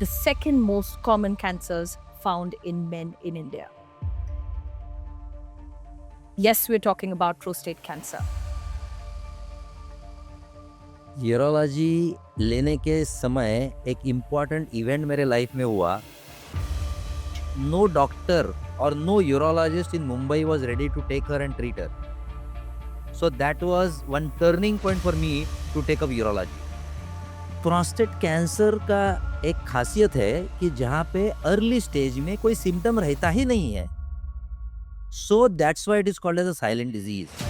the second most common cancers found in men in India. Yes, we're talking about prostate cancer. Urology लेने के समय एक important event मेरे life में हुआ. नो डॉक्टर और no urologist in Mumbai was ready to take her and treat her. So that was one turning point for me to take up urology. Prostate cancer का एक खासियत है कि जहाँ पे अर्ली स्टेज में कोई सिम्टम रहता ही नहीं है. So that's why it is called as a silent disease.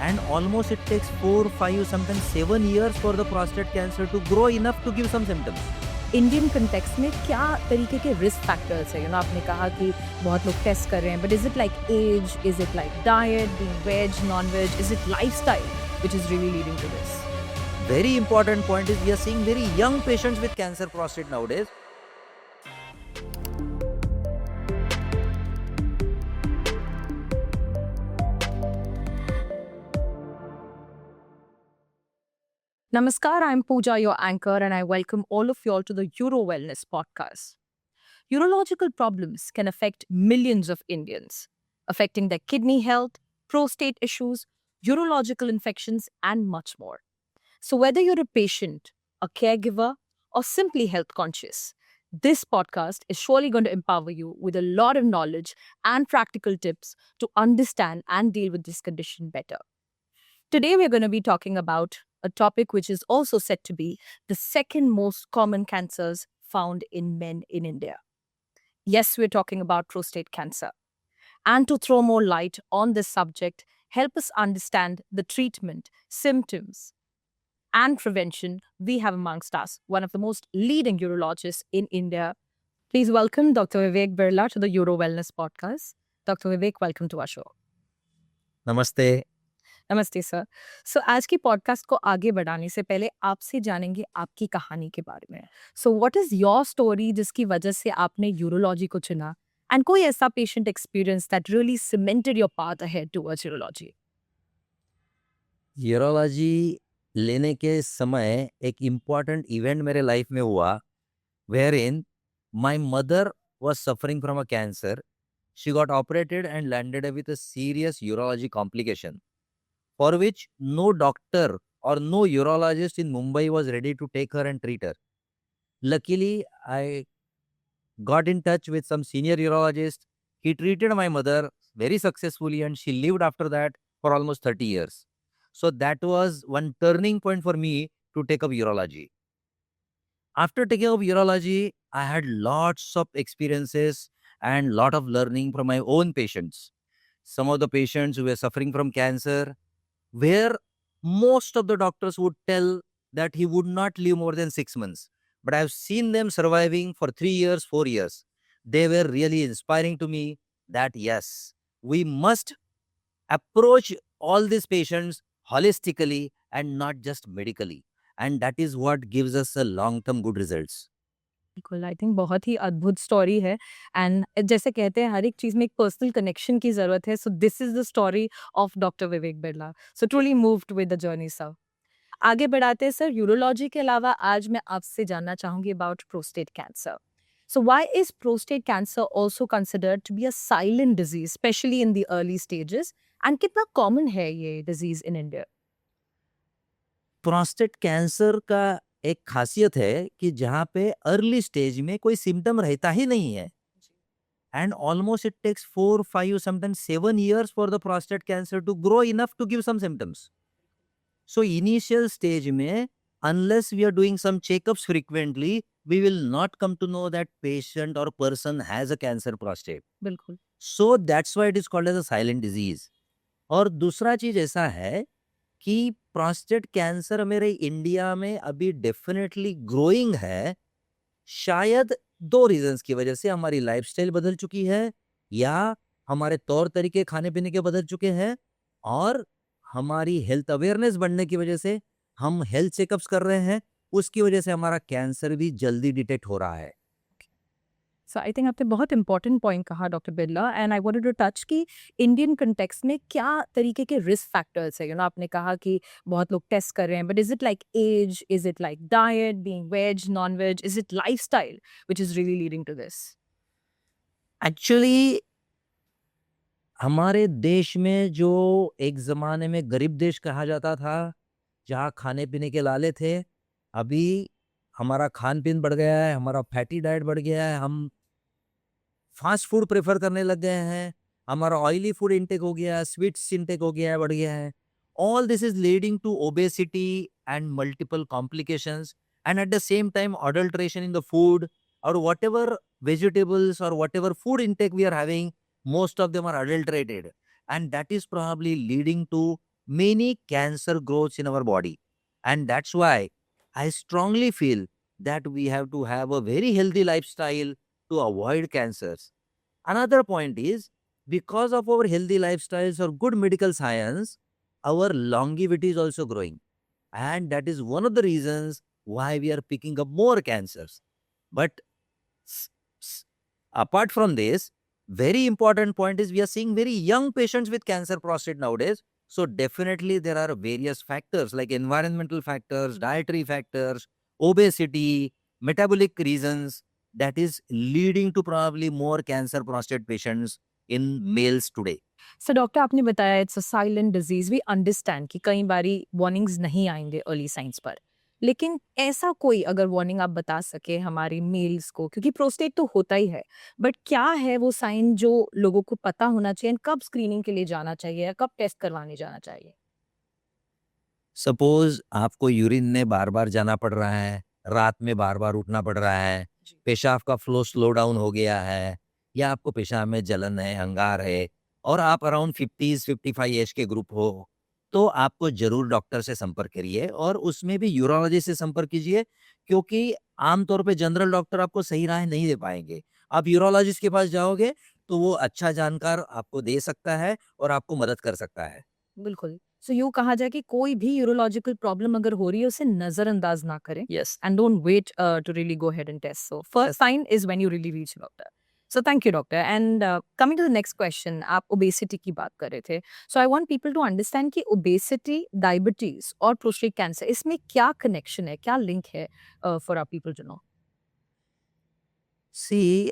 And almost it takes 4, 5, sometimes 7 years for the prostate cancer to grow enough to give some symptoms. Indian context में क्या तरीके के रिस्क फैक्टर्स है? आपने कहा कि बहुत लोग टेस्ट कर रहे हैं, but is it like age, is it like diet, being veg, non veg, is it lifestyle which is really leading to this? Very important point is we are seeing very young patients with cancer prostate nowadays. Namaskar, I'm Pooja, your anchor, and I welcome all of you all to the Euro Wellness podcast. Urological problems can affect millions of Indians, affecting their kidney health, prostate issues, urological infections, and much more. So, whether you're a patient, a caregiver, or simply health conscious, this podcast is surely going to empower you with a lot of knowledge and practical tips to understand and deal with this condition better. Today, we're going to be talking about a topic which is also said to be the second most common cancers found in men in India. Yes, we're talking about prostate cancer. And to throw more light on this subject, help us understand the treatment, symptoms, and prevention, we have amongst us one of the most leading urologists in India. Please welcome Dr. Vivek Birla to the Euro Wellness podcast. Dr. Vivek, welcome to our show. Namaste. नमस्ते sir. सो आज की podcast को आगे बढ़ाने से पहले आपसे जानेंगे आपकी कहानी के बारे में. So what is your story जिसकी वजह से आपने यूरोलॉजी को चुना, एंड कोई ऐसा patient experience that really cemented your path ahead towards urology. Urology लेने के समय एक इम्पॉर्टेंट इवेंट मेरे लाइफ में हुआ, where in my mother was suffering from a cancer. She got operated and landed with a serious urology complication, for which no doctor or no urologist in Mumbai was ready to take her and treat her. Luckily, I got in touch with some senior urologist. He treated my mother very successfully and she lived after that for almost 30 years. So that was one turning point for me to take up urology. After taking up urology, I had lots of experiences and lot of learning from my own patients. Some of the patients who were suffering from cancer, where most of the doctors would tell that he would not live more than 6 months. But I've seen them surviving for 3 years, 4 years. They were really inspiring to me that yes, we must approach all these patients holistically and not just medically. And that is what gives us a long-term good results. बिल्कुल, I think बहुत ही अद्भुत story है. And जैसे कहते हैं हर एक चीज़ में एक पर्सनल कनेक्शन की ज़रूरत है. So this is the story of doctor Vivek Birla. So truly moved with the journey sir. आगे बढ़ाते हैं सर. यूरोलॉजी के अलावा आज मैं आपसे जानना चाहूंगी about prostate cancer. So why is prostate cancer also considered to be a silent disease specially in the early stages, and कितना कॉमन है ये disease in India? Prostate cancer का एक खासियत है कि जहाँ पे अर्ली स्टेज में कोई सिम्टम रहता ही नहीं है. And almost it takes 4, 5, sometimes 7 years for the prostate cancer to grow enough to give some symptoms. So initial stage में, unless we are doing some checkups frequently, we will not come to know that patient or person has a cancer prostate. बिल्कुल. So that's why it is called as a silent disease. और दूसरा चीज ऐसा है कि prostate cancer मेरे India में अभी डेफिनेटली ग्रोइंग है. शायद 2 रीजंस की वजह से. हमारी लाइफस्टाइल बदल चुकी है, या हमारे तौर तरीके खाने पीने के बदल चुके हैं, और हमारी हेल्थ अवेयरनेस बढ़ने की वजह से हम हेल्थ चेकअप्स कर रहे हैं. उसकी वजह से हमारा कैंसर भी जल्दी डिटेक्ट हो रहा है. सो आई थिंक आपने बहुत इंपॉर्टेंट पॉइंट कहा doctor Birla, and I wanted to touch कि इंडियन कंटेक्स्ट में क्या तरीके के रिस्क फैक्टर्स है। आपने कहा कि बहुत लोग टेस्ट कर रहे हैं, but is it like age, is it like diet, being veg, non veg, is it lifestyle which is really leading to this? Actually हमारे देश में जो एक ज़माने में गरीब देश कहा जाता था, जहाँ खाने-पीने के लाले थे, अभी हमारा खान-पीन बढ़ गया है, हमारा फैटी डाइट बढ़ गया है, हम फास्ट फूड प्रेफ़र करने लग गए हैं, हमारा ऑयली फूड इंटेक हो गया है, स्वीट्स इंटेक हो गया है, बढ़ गया है। All this is leading to obesity and multiple complications and at the same time adulteration in the food or whatever vegetables or whatever food intake we are having, most of them are adulterated, and that is probably leading to many cancer growths in our body. And that's why I strongly feel that we have to have a very healthy lifestyle to avoid cancers. Another point is, because of our healthy lifestyles or good medical science, our longevity is also growing, and that is one of the reasons why we are picking up more cancers. But S- s- apart from this, very important point is we are seeing very young patients with cancer prostate nowadays. So definitely there are various factors like environmental factors, dietary factors, obesity, metabolic reasons that is leading to probably more cancer prostate patients in males today. So doctor आपने बताया it's a silent disease, we understand कि कई बारी warnings नहीं आएंगे early signs पर, लेकिन ऐसा कोई अगर वार्निंग आप बता सके हमारे मेल्स को, क्योंकि प्रोस्टेट तो होता ही है, बट क्या है वो साइन जो लोगों को पता होना चाहिए, कब स्क्रीनिंग के लिए जाना चाहिए या कब टेस्ट करवाने जाना चाहिए? सपोज आपको यूरिन में बार-बार जाना पड़ रहा है, रात में बार-बार उठना पड़ रहा है, जी। पेशाब का फ्लो स्लो डाउन हो गया है, या आपको पेशाब में जलन है, अंगार है और आप अराउंड 50s 55 एज के ग्रुप हो, तो आपको ज़रूर डॉक्टर से संपर्क करिए और उसमें भी यूरोलॉजिस्ट से संपर्क कीजिए, क्योंकि आम तौर पे जनरल डॉक्टर आपको सही राय नहीं दे पाएँगे। आप यूरोलॉजिस्ट के पास जाओगे, तो वो अच्छा जानकार आपको दे सकता है और आपको मदद कर सकता है। बिल्कुल। सो यूँ कहा जाए कि कोई भी यूरोलॉजिकल प्रॉब्लम अगर हो रही है, उसे नज़रअंदाज ना करें। Yes, and don't wait to really go ahead and test. So first sign is when you really reach doctor. So thank you doctor, and coming to the next question, आप obesity की बात कर रहे थे। So I want people to understand कि obesity, diabetes और prostate cancer, इसमें क्या कनेक्शन है, क्या लिंक है for our people to know? See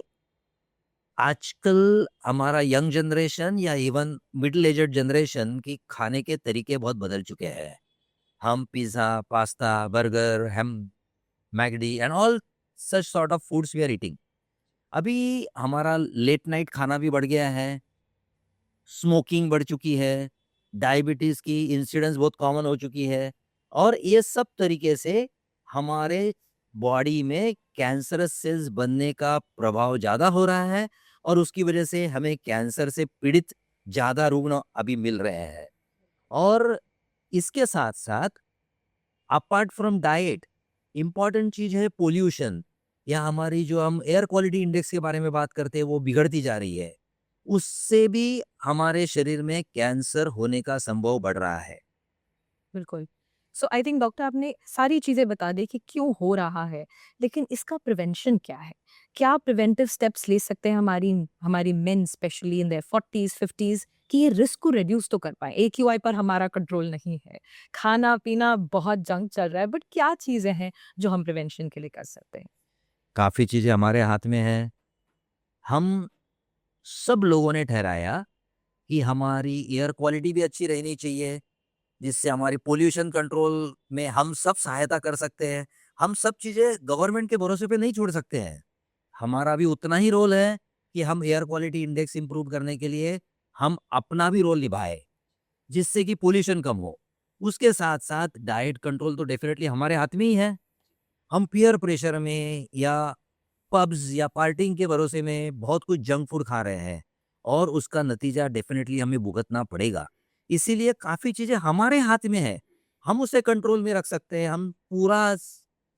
आजकल हमारा यंग जनरेशन या इवन मिडिल एजड जनरेशन की खाने के तरीके बहुत बदल चुके हैं। हम pizza, pasta, burger, ham, McD and all such sort of foods we are eating. अभी हमारा लेट नाइट खाना भी बढ़ गया है, स्मोकिंग बढ़ चुकी है, डायबिटीज़ की इंसिडेंस बहुत कॉमन हो चुकी है और ये सब तरीके से हमारे बॉडी में कैंसरस सेल्स बनने का प्रभाव ज़्यादा हो रहा है और उसकी वजह से हमें कैंसर से पीड़ित ज़्यादा रुग्ण अभी मिल रहे हैं। और इसके साथ-साथ अपार्ट फ्रॉम डाइट, इम्पोर्टेंट चीज़ है पोल्यूशन, या हमारी जो हम एयर क्वालिटी इंडेक्स के बारे में बात करते हैं, वो बिगड़ती जा रही है। उससे भी हमारे शरीर में कैंसर होने का संभव बढ़ रहा है। बिल्कुल। सो आई थिंक डॉक्टर आपने सारी चीज़ें बता दी कि क्यों हो रहा है, लेकिन इसका प्रिवेंशन क्या है? क्या प्रिवेंटिव स्टेप्स ले सकते हैं हमारी हमारी main specially in their 40s 50s कि ये रिस्क को रिड्यूस तो कर पाएँ? एक्यूआई पर हमारा कंट्रोल नहीं है, खाना-पीना बहुत जंक चल रहा है, बट क्या चीज़ें हैं जो हम प्रिवेंशन के लिए कर सकते हैं? काफ़ी चीज़ें हमारे हाथ में हैं। हम सब लोगों ने ठहराया कि हमारी एयर क्वालिटी भी अच्छी रहनी चाहिए, जिससे हमारी पोल्यूशन कंट्रोल में हम सब सहायता कर सकते हैं। हम सब चीज़ें गवर्नमेंट के भरोसे पे नहीं छोड़ सकते हैं। हमारा भी उतना ही रोल है कि हम एयर क्वालिटी इंडेक्स इम्प्रूव करने के लिए हम अपना भी रोल निभाएँ, जिससे कि पोल्यूशन कम हो। उसके साथ-साथ डाइट कंट्रोल तो डेफ़िनेटली हमारे हाथ में ही है। हम पीयर प्रेशर में या पब्स या पार्टिंग के भरोसे में बहुत कुछ जंक फूड खा रहे हैं और उसका नतीजा डेफ़िनेटली हमें भुगतना पड़ेगा। इसीलिए काफ़ी चीज़ें हमारे हाथ में है, हम उसे कंट्रोल में रख सकते हैं। हम पूरा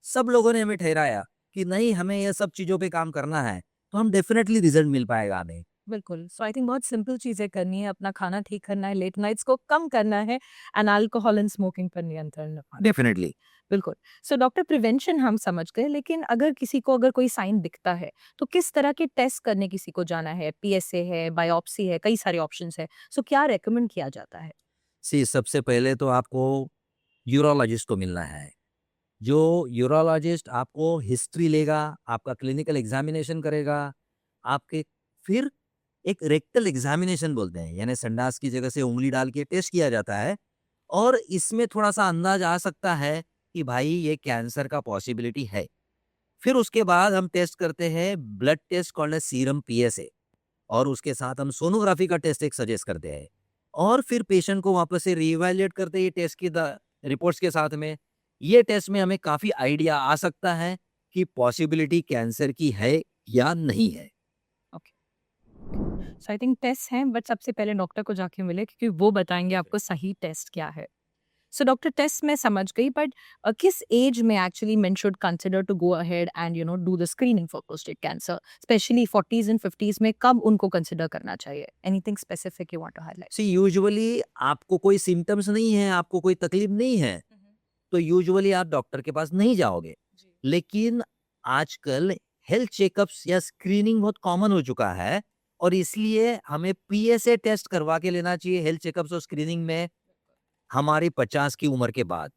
सब लोगों ने हमें ठहराया कि नहीं, हमें ये सब चीज़ों पे काम करना है, तो हम डेफ़िनेटली रिज़ल्ट मिल पाएगा हमें। बिल्कुल। सो आई थिंक बहुत सिंपल चीज़ें करनी है, अपना खाना ठीक करना है, लेट नाइट्स को कम करना है, एंड अल्कोहल एंड स्मोकिंग पर नियंत्रण रखना है। डेफ़िनेटली। बिल्कुल। सो डॉक्टर प्रिवेंशन हम समझ गए, लेकिन अगर कोई साइन दिखता है, तो किस तरह के टेस्ट करने किसी को जाना है? पीएसए है, बायोप्सी है, कई सारे ऑप्शंस है। सो क्या रिकमेंड किया जाता है? सी सबसे पहले तो आपको यूरोलॉजिस्ट को मिलना है। जो यूरोलॉजिस्ट आपको हिस्ट्री लेगा, आपका क्लिनिकल एग्जामिनेशन करेगा, आपके फिर एक रेक्टल एग्जामिनेशन बोलते हैं, यानी संडास की जगह से उंगली डाल के टेस्ट किया जाता है और इसमें थोड़ा-सा अंदाज आ सकता है कि भाई ये कैंसर का पॉसिबिलिटी है। फिर उसके बाद हम टेस्ट करते हैं blood test called as serum PSA और उसके साथ हम सोनोग्राफी का टेस्ट एक सजेस्ट करते हैं और फिर पेशेंट को वापस से रीइवैल्यूएट करते हैं ये टेस्ट की रिपोर्ट्स के साथ में। ये टेस्ट में हमें काफ़ी आइडिया आ सकता है कि पॉसिबिलिटी कैंसर की है या नहीं है। Okay. So I think test हैं, बट सबसे पहले डॉक्टर को जाके मिले, क्योंकि वो बताएँगे आपको सही टेस्ट क्या है। सो डॉक्टर, टेस्ट मैं समझ गई, बट किस एज में actually men should consider to go ahead and do the screening for prostate cancer, specially 40s and 50s में कब उनको कंसिडर करना चाहिए? Anything specific you want to highlight? See usually आपको कोई सिम्पटम्स नहीं है, आपको कोई तकलीफ नहीं है, तो यूजुअली आप डॉक्टर के पास नहीं जाओगे। लेकिन आजकल हेल्थ चेकअप्स या स्क्रीनिंग बहुत कॉमन हो चुका है और इसलिए हमें पीएसए टेस्ट करवा के लेना चाहिए हेल्थ चेकअप्स और स्क्रीनिंग में हमारी 50 की उम्र के बाद।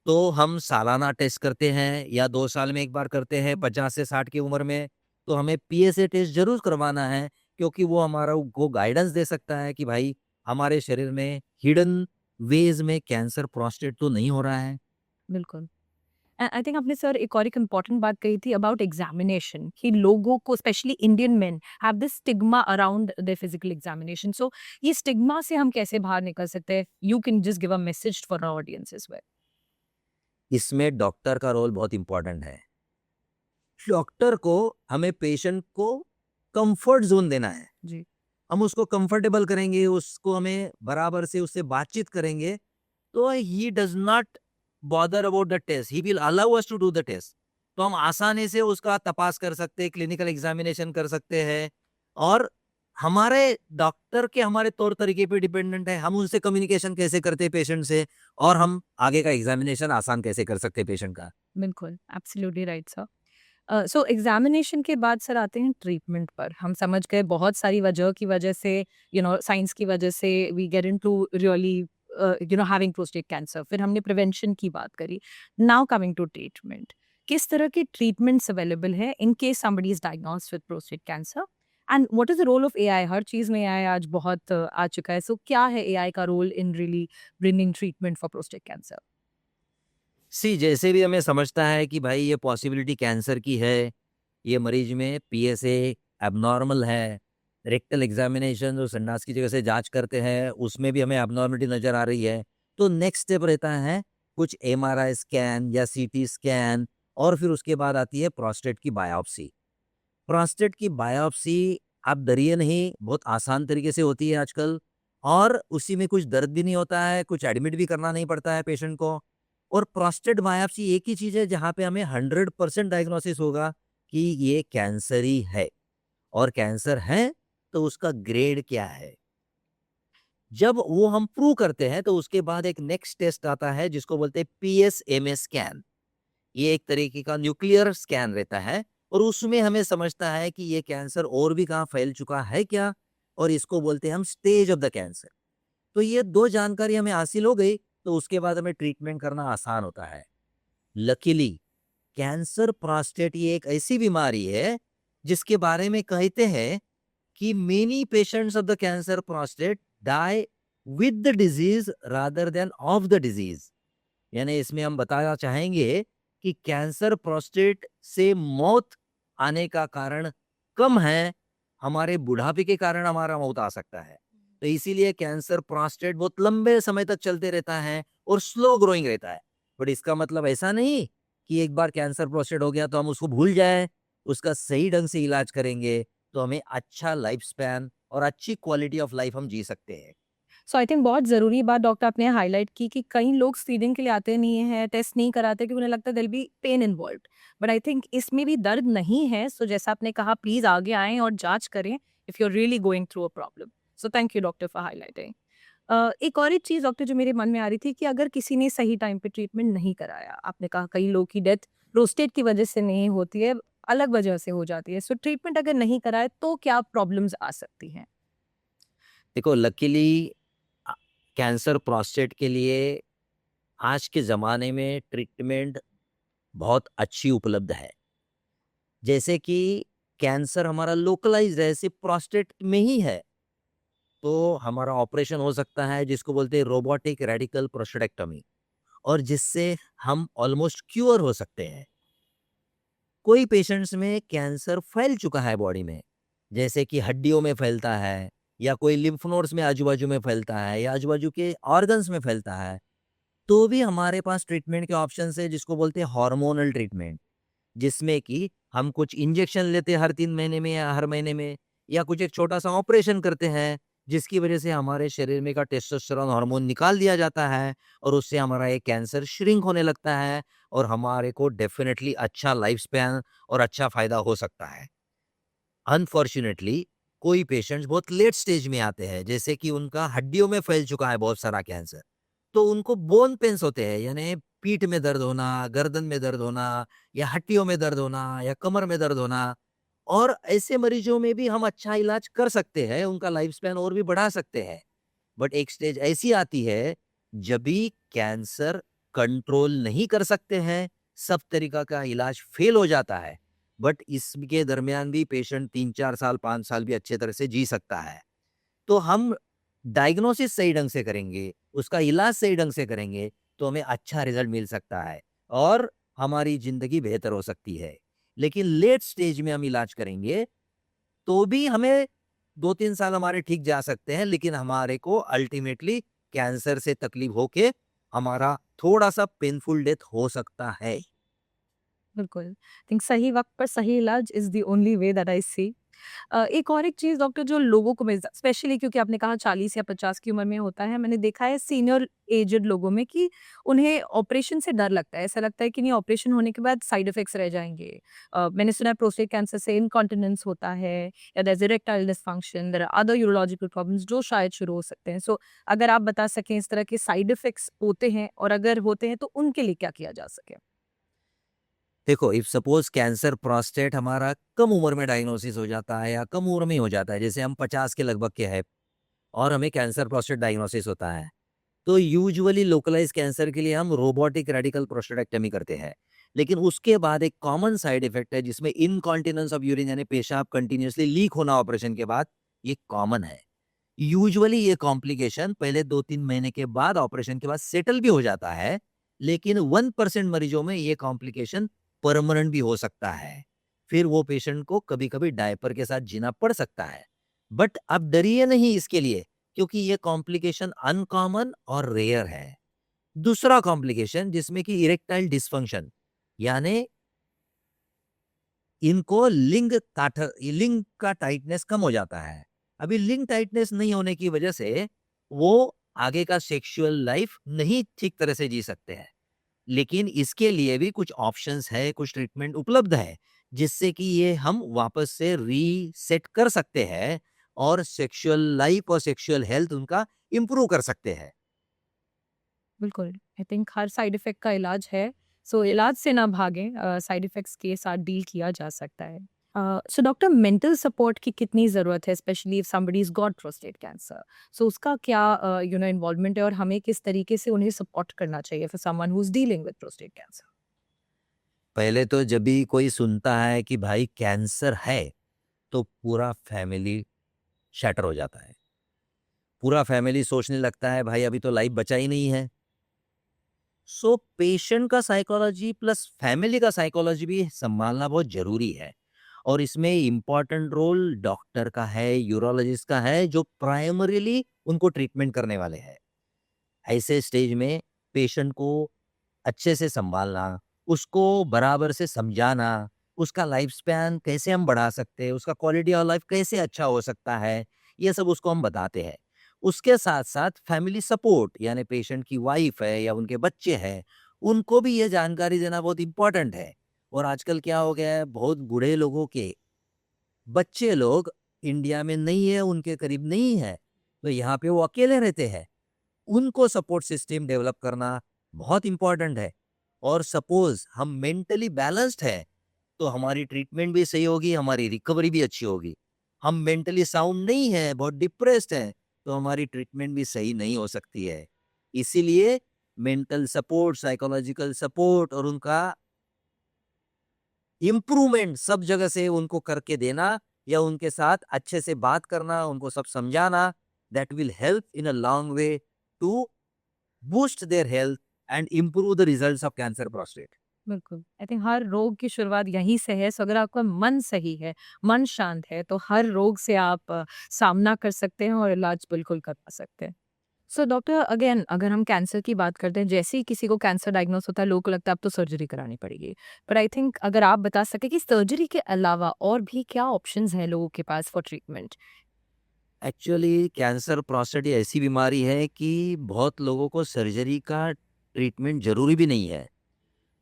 तो हम सालाना टेस्ट करते हैं या 2 साल में एक बार करते हैं 50 से 60 की उम्र में, तो हमें पीएसए टेस्ट ज़रूर करवाना है क्योंकि वो हमारा को गाइडेंस दे सकता है कि भाई हमारे शरीर में हिडन वेज़ में कैंसर प्रोस्टेट तो नहीं हो रहा है। बिल्कुल। आई थिंक आपने सर एक और एक इम्पॉर्टेंट बात कही थी अबाउट एग्जामिनेशन, कि लोगों को specially Indian men have this stigma around the physical examination. So ये स्टिग्मा से हम कैसे बाहर निकल सकते हैं? You can just give a message for our audience as well. इसमें डॉक्टर का रोल बहुत इम्पोर्टेंट है। डॉक्टर को हमें पेशेंट को कंफर्ट ज़ोन देना है। जी। हम उसको कंफर्टेबल करेंगे, उसको हमें बराबर से उससे बातचीत करेंगे, तो ही does not bother about the test, he will allow us to do the test. तो हम आसानी से उसका तपास कर सकते हैं, क्लिनिकल एग्जामिनेशन कर सकते हैं और हमारे डॉक्टर के हमारे तौर तरीके पे डिपेंडेंट है, हम उनसे कम्युनिकेशन कैसे करते हैं पेशेंट से और हम आगे का एग्जामिनेशन आसान कैसे कर सकते हैं पेशेंट का। बिल्कुल, एब्सोल्युटली राइट सर। सो एग्जामिनेशन के बाद सर आते हैं ट्रीटमेंट पर। हम समझ गए बहुत सारी वजह की वजह से, साइंस की वजह से we get into really having prostate cancer. फिर हमने प्रिवेंशन की बात करी। नाउ कमिंग टू ट्रीटमेंट, किस तरह के ट्रीटमेंट्स अवेलेबल है in case somebody is diagnosed with prostate cancer? And what is the role of AI? हर चीज में एआई आज बहुत आ चुका है। सो क्या है एआई का role in really bringing treatment for prostate cancer? See जैसे भी हमें समझता है कि भाई ये पॉसिबिलिटी कैंसर की है, ये मरीज में पीएसए एबनॉर्मल है, रेक्टल एग्जामिनेशन जो संडास की जगह से जांच करते हैं उसमें भी हमें एबनॉर्मलिटी नज़र आ रही है, तो नेक्स्ट स्टेप रहता है कुछ एमआरआई स्कैन या सीटी स्कैन और फिर उसके बाद आती है प्रोस्टेट की बायोप्सी। प्रोस्टेट की बायोप्सी आप डरिए नहीं, बहुत आसान तरीके से होती है आजकल और उसी में कुछ दर्द भी नहीं होता है, कुछ एडमिट भी करना नहीं पड़ता है पेशेंट को और प्रोस्टेट बायोप्सी एक ही चीज़ है जहाँ पे हमें 100% डायग्नोसिस होगा कि ये कैंसर ही है और कैंसर है तो उसका ग्रेड क्या है। जब वो हम प्रूव करते हैं तो उसके बाद एक नेक्स्ट टेस्ट आता है जिसको बोलते हैं पीएसएमए स्कैन। ये एक तरीके का न्यूक्लियर स्कैन रहता है और उसमें हमें समझता है कि ये कैंसर और भी कहाँ फैल चुका है क्या और इसको बोलते हैं हम स्टेज ऑफ द कैंसर। तो ये 2 जानकारी हमें हासिल हो गई तो उसके बाद हमें ट्रीटमेंट करना आसान होता है। लकीली कैंसर प्रोस्टेट ये एक ऐसी बीमारी है जिसके बारे में कहते हैं कि many patients of the cancer prostate die with the disease rather than of the disease. यानी इसमें हम बताना चाहेंगे कि कैंसर प्रोस्टेट से मौत आने का कारण कम है, हमारे बुढ़ापे के कारण हमारा मौत आ सकता है। तो इसीलिए कैंसर प्रोस्टेट बहुत लंबे समय तक चलते रहता है और स्लो ग्रोइंग रहता है। बट इसका मतलब ऐसा नहीं कि एक बार कैंसर प्रोस्टेट हो गया तो हम उसको भूल जाएं, उसका सही ढंग से इलाज करेंगे तो हमें अच्छा लाइफ स्पैन और अच्छी क्वालिटी ऑफ लाइफ हम जी सकते हैं। सो आई थिंक बहुत ज़रूरी बात डॉक्टर आपने हाईलाइट की, कि कई लोग स्क्रीनिंग के लिए आते नहीं हैं, टेस्ट नहीं कराते क्योंकि उन्हें लगता है there will be pain involved. But I think इसमें भी दर्द नहीं है। सो जैसा आपने कहा, प्लीज़ आगे आएँ और जाँच करें if you are really going through a problem. So thank you doctor for highlighting. एक और एक चीज़ डॉक्टर जो मेरे मन में आ रही थी कि अगर किसी ने सही टाइम पे ट्रीटमेंट नहीं कराया, आपने कहा कई लोगों की डेथ प्रोस्टेट की वजह से नहीं होती है, अलग वजह से हो जाती है। सो ट्रीटमेंट अगर नहीं कराए तो क्या प्रॉब्लम्स आ सकती हैं? देखो लकीली कैंसर प्रोस्टेट के लिए आज के ज़माने में ट्रीटमेंट बहुत अच्छी उपलब्ध है। जैसे कि कैंसर हमारा लोकलाइज़्ड है, सिर्फ़ प्रोस्टेट में ही है, तो हमारा ऑपरेशन हो सकता है जिसको बोलते हैं रोबोटिक रेडिकल प्रोस्टेटेक्टोमी और जिससे हम ऑलमोस्ट क्यूर हो सकते हैं। कोई पेशेंट्स में कैंसर फैल चुका है बॉडी में, जैसे कि हड्डियों में फैलता है या कोई लिम्फ नोड्स में आजू-बाजू में फैलता है या आजू-बाजू के ऑर्गन्स में फैलता है, तो भी हमारे पास ट्रीटमेंट के ऑप्शंस है जिसको बोलते हैं हार्मोनल ट्रीटमेंट। जिसमें कि हम कुछ इंजेक्शन लेते हैं हर 3 महीने में या हर महीने में या कुछ एक छोटा-सा ऑपरेशन करते हैं, जिसकी वजह से हमारे शरीर में का टेस्टोस्टेरोन हार्मोन निकाल दिया जाता है और उससे हमारा ये कैंसर श्रिंक होने लगता है और हमारे को डेफ़िनेटली अच्छा लाइफ स्पैन और अच्छा फ़ायदा हो सकता है। अनफॉर्च्यूनेटली कोई पेशेंट्स बहुत लेट स्टेज में आते हैं, जैसे कि उनका हड्डियों में फैल चुका है बहुत सारा कैंसर, तो उनको बोन पेन्स होते हैं, यानी पीठ में दर्द होना, गर्दन में दर्द होना या हड्डियों में दर्द होना या कमर में दर्द होना और ऐसे मरीजों में भी हम अच्छा इलाज कर सकते हैं, उनका लाइफ स्पैन और भी बढ़ा सकते हैं। बट एक स्टेज ऐसी आती है, जब भी कैंसर कंट्रोल नहीं कर सकते हैं, सब तरीका का इलाज फेल हो जाता है। बट इसके दरमियान भी पेशेंट 3-4 साल, 5 साल भी अच्छे तरह से जी सकता है। तो हम डायग्नोसिस सही ढंग से करेंगे, उसका इलाज सही ढंग से करेंगे, तो हमें अच्छा रिज़ल्ट मिल सकता है और हमारी ज़िंदगी बेहतर हो सकती है। लेकिन लेट स्टेज में हम इलाज करेंगे, तो भी हमें 2-3 साल हमारे ठीक जा सकते हैं, लेकिन हमारे को अल्टीमेटली कैंसर से तकलीफ होके हमारा थोड़ा-सा पेनफुल डेथ हो सकता है। बिल्कुल। थिंक सही वक़्त पर सही इलाज is the only way that I see. एक और एक चीज़ डॉक्टर जो लोगों को मिल स्पेशली क्योंकि आपने कहा 40 या 50 की उम्र में होता है, मैंने देखा है सीनियर एज्ड लोगों में कि उन्हें ऑपरेशन से डर लगता है। ऐसा लगता है कि नहीं ऑपरेशन होने के बाद साइड इफ़ेक्ट्स रह जाएँगे। मैंने सुना है प्रोस्टेट कैंसर से इनकॉन्टिनेंस होता है या there is erectile dysfunction, there are other urological problems जो शायद शुरू हो सकते हैं। सो अगर आप बता सकें इस तरह के साइड इफ़ेक्ट्स होते हैं और अगर होते हैं तो उनके लिए क्या किया जा सके? देखो, इफ सपोज़ कैंसर प्रोस्टेट हमारा कम उम्र में डायग्नोसिस हो जाता है या कम उम्र में ही हो जाता है, जैसे हम 50 के लगभग के हैं और हमें कैंसर प्रोस्टेट डायग्नोसिस होता है, तो यूजुअली लोकलाइज़ कैंसर के लिए हम रोबोटिक रेडिकल प्रोस्टेटेक्टमी करते हैं। लेकिन उसके बाद एक कॉमन साइड इफ़ेक्ट है जिसमें इनकॉन्टिनेंस ऑफ यूरिन यानी पेशाब कंटीन्यूअसली लीक होना ऑपरेशन के बाद, ये कॉमन है। यूजुअली ये कॉम्प्लिकेशन पहले 2-3 महीने के बाद ऑपरेशन के बाद सेटल भी हो जाता है, लेकिन 1% मरीजों में ये कॉम्प्लिकेशन परमानेंट भी हो सकता है। फिर वो पेशेंट को कभी-कभी डायपर के साथ जीना पड़ सकता है। बट आप डरिए नहीं इसके लिए, क्योंकि ये कॉम्प्लिकेशन अनकॉमन और रेयर है। दूसरा कॉम्प्लिकेशन जिसमें कि इरेक्टाइल डिसफंक्शन, यानी इनको लिंग का टाइटनेस कम हो जाता है। अभी लिंग टाइटनेस नहीं होने की वजह से वो आगे का सेक्सुअल लाइफ नहीं ठीक तरह से जी सकते हैं। लेकिन इसके लिए भी कुछ ऑप्शंस है, कुछ ट्रीटमेंट उपलब्ध है, जिससे कि ये हम वापस से रीसेट कर सकते हैं और सेक्सुअल लाइफ और सेक्सुअल हेल्थ उनका इम्प्रूव कर सकते हैं। बिल्कुल, I think her side effect का इलाज है, सो इलाज से ना भागें साइड इफ़ेक्ट्स के साथ डील किया जा सकता है। सो डॉक्टर मेंटल सपोर्ट की कितनी ज़रूरत है specially if somebody is got prostate cancer? So उसका क्या इन्वॉल्वमेंट है और हमें किस तरीके से उन्हें सपोर्ट करना चाहिए for someone who is dealing with prostate cancer? पहले तो जब भी कोई सुनता है कि भाई कैंसर है, तो पूरा फैमिली शैटर हो जाता है। पूरा फैमिली सोचने लगता है भाई अभी तो लाइफ बचा ही नहीं है। सो पेशेंट का साइकोलॉजी प्लस फैमिली का साइकोलॉजी भी संभालना बहुत ज़रूरी है और इसमें इम्पोर्टेंट रोल डॉक्टर का है, यूरोलॉजिस्ट का है, जो प्राइमरीली उनको ट्रीटमेंट करने वाले हैं। ऐसे स्टेज में पेशेंट को अच्छे से सँभालना, उसको बराबर से समझाना, उसका लाइफ स्पैन कैसे हम बढ़ा सकते हैं, उसका क्वालिटी ऑफ लाइफ कैसे अच्छा हो सकता है, ये सब उसको हम बताते हैं। उसके साथ-साथ फैमिली सपोर्ट यानी पेशेंट की वाइफ़ है या उनके बच्चे हैं, उनको भी ये जानकारी देना बहुत इम्पोर्टेंट है। और आजकल क्या हो गया है, बहुत बूढ़े लोगों के बच्चे लोग इंडिया में नहीं है, उनके करीब नहीं है, तो यहाँ पे वो अकेले रहते हैं। उनको सपोर्ट सिस्टम डेवलप करना बहुत इंपॉर्टेंट है। और सपोज हम मेंटली बैलेंस्ड है तो हमारी ट्रीटमेंट भी सही होगी, हमारी रिकवरी भी अच्छी होगी। हम मेंटली साउंड नहीं है, बहुत डिप्रेस्ड है, तो हमारी ट्रीटमेंट भी सही नहीं हो सकती है। इसीलिए मेंटल सपोर्ट, साइकोलॉजिकल सपोर्ट और उनका इम्प्रूवमेंट सब जगह से उनको करके देना या उनके साथ अच्छे से बात करना, उनको सब समझाना, that will help in a long way to boost their health and improve the results of cancer prostate. बिल्कुल। आई थिंक हर रोग की शुरुआत यहीं से है। सो अगर आपका मन सही है, मन शांत है, तो हर रोग से आप सामना कर सकते हैं और इलाज बिल्कुल करवा सकते हैं। सो डॉक्टर अगेन अगर हम कैंसर की बात करते हैं, जैसे ही किसी को कैंसर डायग्नोस होता है, लोगों को लगता है अब तो सर्जरी करानी पड़ेगी। पर आई थिंक अगर आप बता सकें कि सर्जरी के अलावा और भी क्या ऑप्शंस हैं लोगों के पास for treatment? Actually cancer prostate ये ऐसी बीमारी है कि बहुत लोगों को सर्जरी का ट्रीटमेंट जरूरी भी नहीं है।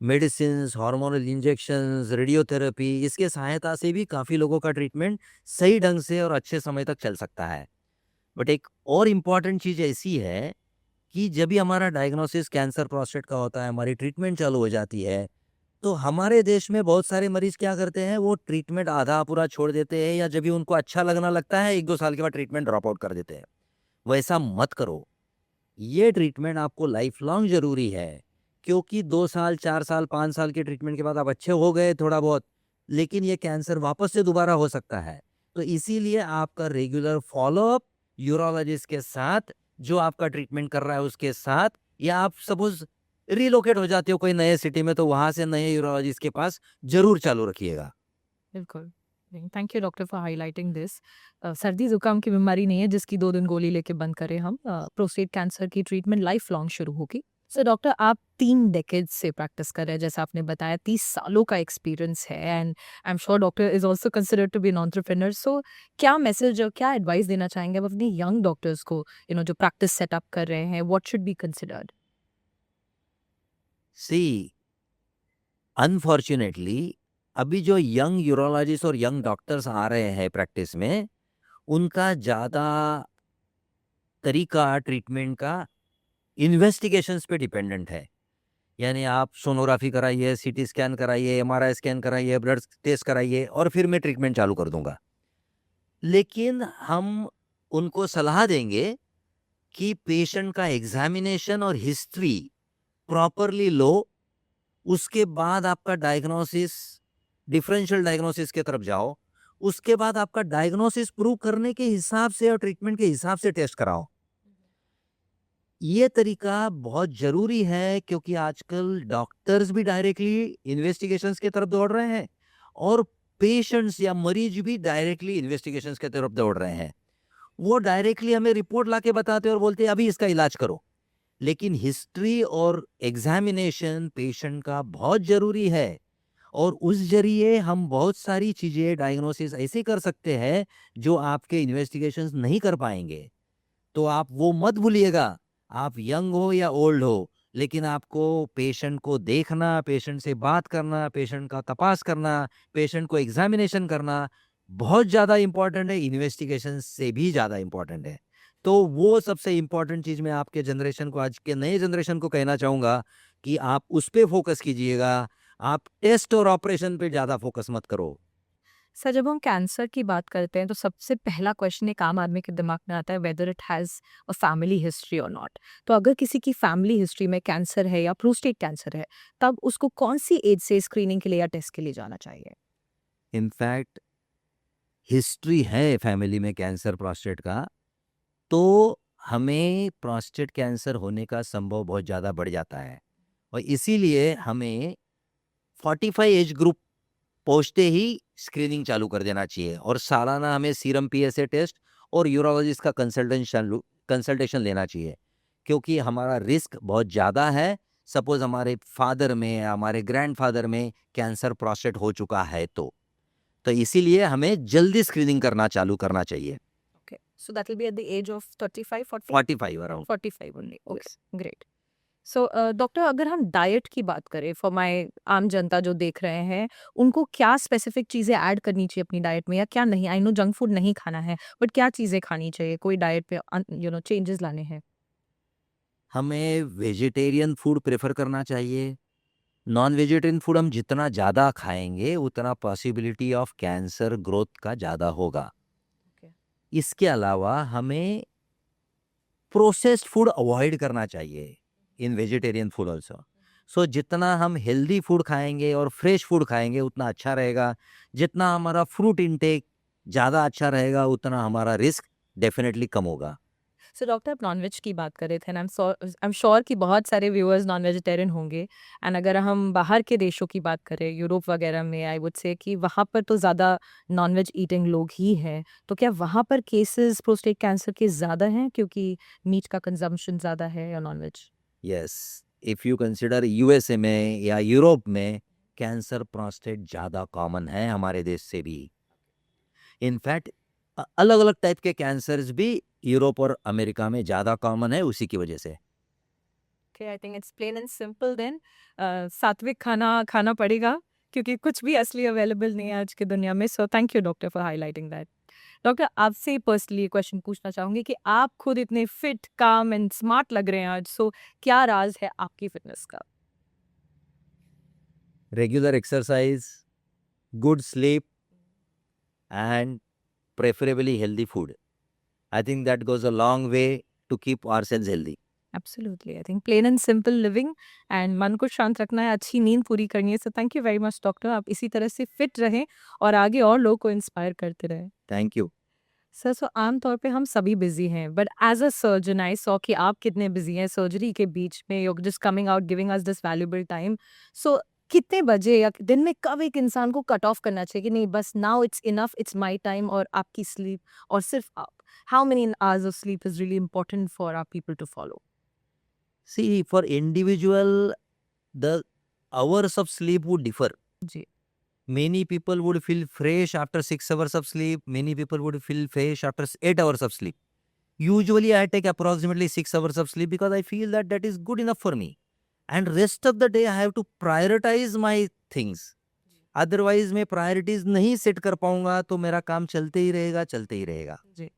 मेडिसिन्स, हार्मोनल इंजेक्शंस, रेडियोथेरेपी, इसके सहायता से भी काफ़ी लोगों का ट्रीटमेंट सही ढंग से और अच्छे समय तक चल सकता है। बट एक और इम्पॉर्टेंट चीज़ ऐसी है कि जब भी हमारा डायग्नोसिस कैंसर प्रोस्टेट का होता है, हमारी ट्रीटमेंट चालू हो जाती है, तो हमारे देश में बहुत सारे मरीज क्या करते हैं, वो ट्रीटमेंट आधा पूरा छोड़ देते हैं या जब भी उनको अच्छा लगना लगता है 1-2 साल के बाद ट्रीटमेंट ड्रॉप आउट कर देते हैं। वैसा मत करो। ये ट्रीटमेंट आपको लाइफ लॉन्ग ज़रूरी है, क्योंकि 2 साल, 4 साल, 5 साल के ट्रीटमेंट के बाद आप अच्छे हो गए थोड़ा बहुत, लेकिन ये कैंसर वापस से दोबारा हो सकता है। तो इसीलिए आपका रेगुलर फ़ॉलो-अप यूरोलॉजिस्ट के साथ, जो आपका ट्रीटमेंट कर रहा है उसके साथ, या आप सपोज़ रिलोकेट हो जाते हो कोई नए सिटी में, तो वहाँ से नए यूरोलॉजिस्ट के पास ज़रूर चालू रखिएगा। बिल्कुल। नहीं, thank you doctor for highlighting this. सर्दी ज़ुकाम की बीमारी नहीं है जिसकी 2 दिन गोली लेके बंद करें हम। प्रोस्टेट कैंसर की ट्रीटमेंट लाइफ लॉन्ग शुरू होगी। सो डॉक्टर आप 3 डेकेड्स से प्रैक्टिस कर रहे हैं, जैसा आपने बताया 30 सालों का एक्सपीरियंस है and I am sure doctor is also considered to be an entrepreneur. So क्या मैसेज और क्या एडवाइस देना चाहेंगे आप अपने यंग डॉक्टर्स को, जो प्रैक्टिस सेटअप कर रहे हैं, what should be considered? See unfortunately अभी जो यंग यूरोलॉजिस्ट और यंग डॉक्टर्स आ रहे हैं प्रैक्टिस में, उनका ज़्यादा तरीका ट्रीटमेंट का इन्वेस्टिगेशंस पे डिपेंडेंट है। यानी आप सोनोग्राफी कराइए, सीटी स्कैन कराइए, एमआरआई स्कैन कराइए, ब्लड टेस्ट कराइए और फिर मैं ट्रीटमेंट चालू कर दूंगा। लेकिन हम उनको सलाह देंगे कि पेशेंट का एग्जामिनेशन और हिस्ट्री प्रॉपरली लो, उसके बाद आपका डायग्नोसिस, डिफरेंशियल डायग्नोसिस के तरफ जाओ, उसके बाद आपका डायग्नोसिस प्रूव करने के हिसाब से और ट्रीटमेंट के हिसाब से टेस्ट कराओ। ये तरीका बहुत ज़रूरी है, क्योंकि आजकल डॉक्टर्स भी डायरेक्टली इन्वेस्टिगेशंस की तरफ दौड़ रहे हैं और पेशेंट्स या मरीज भी डायरेक्टली इन्वेस्टिगेशंस की तरफ दौड़ रहे हैं। वो डायरेक्टली हमें रिपोर्ट लाके बताते हैं और बोलते हैं अभी इसका इलाज करो। लेकिन हिस्ट्री और एग्जामिनेशन पेशेंट का बहुत ज़रूरी है और उस ज़रिए हम बहुत सारी चीज़ें डायग्नोसिस ऐसे कर सकते हैं जो आपके इन्वेस्टिगेशंस नहीं कर पाएंगे। तो आप वो मत भूलिएगा, आप यंग हो या ओल्ड हो, लेकिन आपको पेशेंट को देखना, पेशेंट से बात करना, पेशेंट का तपास करना, पेशेंट को एग्जामिनेशन करना बहुत ज़्यादा इम्पोर्टेंट है, इन्वेस्टिगेशन से भी ज़्यादा इम्पोर्टेंट है। तो वो सबसे इम्पोर्टेंट चीज़ मैं आपके जनरेशन को, आज के नए जनरेशन को कहना चाहूँगा कि आप उस पे फोकस कीजिएगा, आप टेस्ट और ऑपरेशन पे ज़्यादा फोकस मत करो। सर जब हम कैंसर की बात करते हैं तो सबसे पहला क्वेश्चन एक आम आदमी के दिमाग में आता है whether it has a family history और नॉट। तो अगर किसी की फैमिली हिस्ट्री में कैंसर है या प्रोस्टेट कैंसर है, तब उसको कौन सी एज से स्क्रीनिंग के लिए या टेस्ट के लिए जाना चाहिए? इनफैक्ट हिस्ट्री है फैमिली में कैंसर प्रोस्टेट का, तो हमें प्रोस्टेट कैंसर होने का संभव बहुत ज़्यादा बढ़ जाता है और इसीलिए हमें 45 एज ग्रुप पहुँचते ही स्क्रीनिंग चालू कर देना चाहिए और सालाना हमें सीरम पीएसए टेस्ट और यूरोलॉजिस्ट का कंसल्टेशन लेना चाहिए, क्योंकि हमारा रिस्क बहुत ज़्यादा है। सपोज हमारे फादर में या हमारे ग्रैंडफादर में कैंसर प्रोस्टेट हो चुका है तो इसीलिए हमें जल्दी स्क्रीनिंग करना चालू करना चाहिए। Okay, so that will be at the age of 35 40? 45 around. 45 only. Okay, Yes. Great. So doctor अगर हम डाइट की बात करें फॉर माय आम जनता जो देख रहे हैं, उनको क्या स्पेसिफिक चीज़ें ऐड करनी चाहिए अपनी डाइट में या क्या नहीं? आई नो जंक फूड नहीं खाना है, बट क्या चीज़ें खानी चाहिए? कोई डाइट पे चेंजेस लाने हैं? हमें वेजिटेरियन फूड प्रेफर करना चाहिए। नॉन वेजिटेरियन फूड हम जितना ज़्यादा खाएंगे उतना पॉसिबिलिटी ऑफ कैंसर ग्रोथ का ज़्यादा होगा। Okay. इसके अलावा हमें प्रोसेस्ड फूड अवॉइड करना चाहिए इन वेजिटेरियन फूड ऑल्सो। सो जितना हम हेल्दी फूड खाएंगे और फ्रेश फूड खाएंगे उतना अच्छा रहेगा। जितना हमारा फ्रूट इंटेक ज़्यादा अच्छा रहेगा उतना हमारा रिस्क डेफिनेटली कम होगा। सो डॉक्टर आप नॉनवेज की बात कर रहे थे, आई एम श्योर कि बहुत सारे व्यूअर्स नॉन वेजिटेरियन होंगे। एंड अगर हम बाहर के देशों की बात करें, यूरोप वगैरह में, आई वुड से कि वहाँ पर तो ज़्यादा नॉनवेज ईटिंग लोग ही हैं। तो क्या वहाँ पर केसेस प्रोस्टेट कैंसर के ज़्यादा हैं क्योंकि मीट का कंजम्पशन ज़्यादा है या non veg? Yes, if you consider USA में या यूरोप में कैंसर प्रोस्टेट ज़्यादा कॉमन है हमारे देश से भी। इनफैक्ट अलग अलग टाइप के कैंसर्स भी यूरोप और अमेरिका में ज़्यादा कॉमन है उसी की वजह से। Okay, I think it's plain and simple then. सात्विक खाना खाना पड़ेगा क्योंकि कुछ भी असली अवेलेबल नहीं है आज की दुनिया में। सो thank you doctor for highlighting that. Doctor आपसे पर्सनली ये क्वेश्चन पूछना चाहूंगी कि आप खुद इतने फिट, काम एंड स्मार्ट लग रहे हैं आज। सो क्या राज है आपकी फिटनेस का? Regular exercise, good sleep and preferably healthy food. I think that goes a long way to keep ourselves healthy. Absolutely, I think plain and simple living and मन को शांत रखना है, अच्छी नींद पूरी करनी है। सो thank you very much doctor, आप इसी तरह से फिट रहें और आगे और लोगों को इंस्पायर करते रहें। Thank you. सर, सो आमतौर पे हम सभी बिजी हैं, but as a surgeon I saw कि आप कितने बिजी हैं सर्जरी के बीच में। You just coming out giving us this valuable time. So कितने बजे या दिन में कब एक इंसान को कट ऑफ करना चाहिए कि नहीं, बस now it's enough, it's my time, और आपकी स्लीप और सिर्फ आप? How many hours of sleep is really important for our people to follow? See, for individual, the hours of sleep would differ. जी। Many people would feel fresh after 6 hours of sleep. Many people would feel fresh after 8 hours of sleep. Usually, I take approximately 6 hours of sleep because I feel that that is good enough for me. And rest of the day, I have to prioritize my things. Otherwise मैं priorities नहीं set कर पाऊंगा तो मेरा काम चलते ही रहेगा। जी।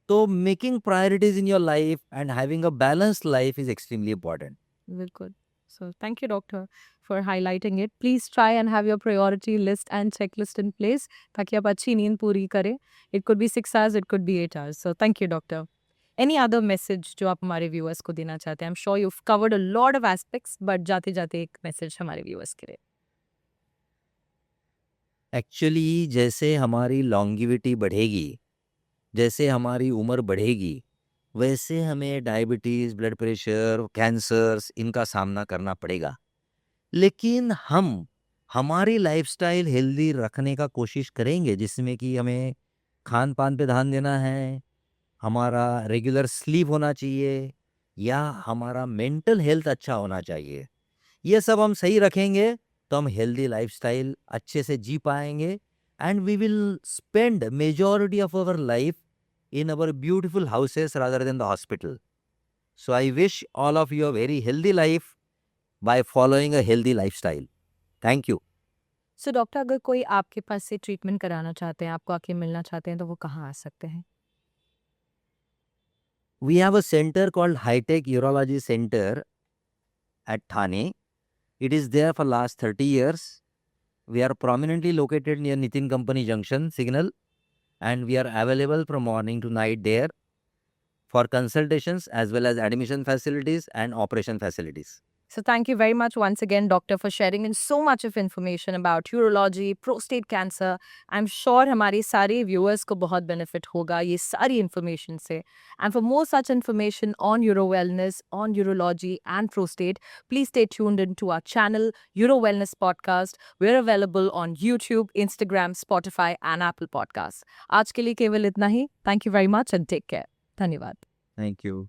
तो making priorities in your life and having a balanced life is extremely important. बिल्कुल। So thank you doctor for highlighting it. Please try and have your priority list and checklist in place ताकि आप अच्छी नींद पूरी करें। It could be 6 hours, it could be 8 hours. So thank you doctor. Any other message जो आप हमारे viewers को देना चाहते हैं? I am sure you covered a lot of aspects, but जाते-जाते एक मैसेज हमारे व्यूअर्स के लिए। एक्चुअली जैसे हमारी लॉन्गिविटी बढ़ेगी, जैसे हमारी उम्र बढ़ेगी, वैसे हमें डायबिटीज़, ब्लड प्रेशर, कैंसर्स इनका सामना करना पड़ेगा। लेकिन हम हमारी लाइफ़स्टाइल हेल्दी रखने का कोशिश करेंगे जिसमें कि हमें खान-पान पे ध्यान देना है, हमारा रेगुलर स्लीप होना चाहिए या हमारा मेंटल हेल्थ अच्छा होना चाहिए। ये सब हम सही रखेंगे तो हम हेल्दी लाइफ़स्टाइल अच्छे से जी पाएँगे and we will spend majority of our life in our beautiful houses rather than the hospital. So I wish all of you a very healthy life by following a healthy lifestyle. Thank you. So doctor, अगर कोई आपके पास से treatment कराना चाहते हैं, आपको आके मिलना चाहते हैं, तो वो कहाँ आ सकते हैं? We have a center called High Tech Urology Center at Thane. It is there for last 30 years. We are prominently located near Nitin Company Junction Signal and we are available from morning to night there for consultations as well as admission facilities and operation facilities. So thank you very much once again, doctor, for sharing in so much of information about urology, prostate cancer. I'm sure हमारे सारे viewers को बहुत benefit होगा ये सारी information से. And for more such information on uro wellness, on urology and prostate, please stay tuned into our channel, Uro Wellness Podcast. We're available on YouTube, Instagram, Spotify and Apple Podcasts. आज के लिए केवल इतना ही. Thank you very much and take care. धन्यवाद. Thank you.